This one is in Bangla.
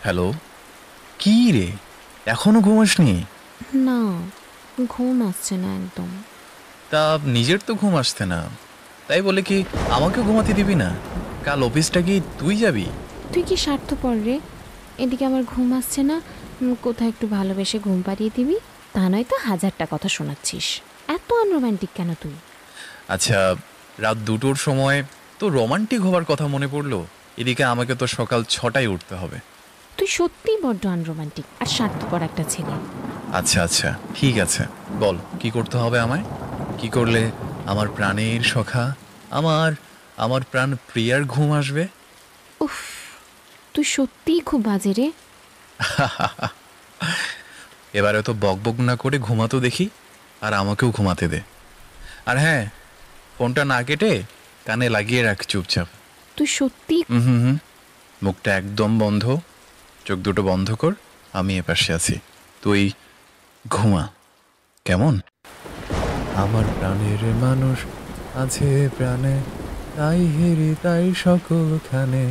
হ্যালো, কি রে, এখনো ঘুমাসনি? না, ঘুম আসছে না একদম। তা নিজের তো ঘুম আসছে না, তাই বলে কি আমাকে ঘুমাতে দিবি না? কাল অফিসটা কি তুই যাবি? তুই কি স্বার্থপর রে? এদিকে আমার ঘুম আসছে না, কোথাও একটু ভালোবেসে ঘুম পাড়িয়ে দিবি, তা নয়তো হাজারটা কথা শোনাচ্ছিস। এত আনরোম্যান্টিক কেন তুই? আচ্ছা, রাত 2টোর সময় তো রোমান্টিক হবার কথা মনে পড়লো। এদিকে আমাকে তো সকাল 6টায় উঠতে হবে। তুই সত্যিই বড্ড আনরোম্যান্টিক আর স্বার্থপর একটা ছেলে। আচ্ছা আচ্ছা, ঠিক আছে, বল কি করতে হবে আমায়? কি করলে আমার প্রাণের সখা, আমার আমার প্রাণ প্রিয়ার ঘুম আসবে? উফ, তুই সত্যিই খুব বাজে রে। এবারে তো বকবক না করে ঘুমাতো দেখি, আর আমাকেও ঘুমাতে দে। আর হ্যাঁ, ফোনটা না কেটে কানে লাগিয়ে রাখ চুপচাপ। তুই সত্যি। হুম, মুখটা একদম বন্ধ, চোখ দুটো বন্ধ কর। আমি এপাশে আছি, তুই ঘুমা, কেমন? আমার প্রাণের মানুষ আছে প্রাণে, তাই হেরি তাই সকলখানে।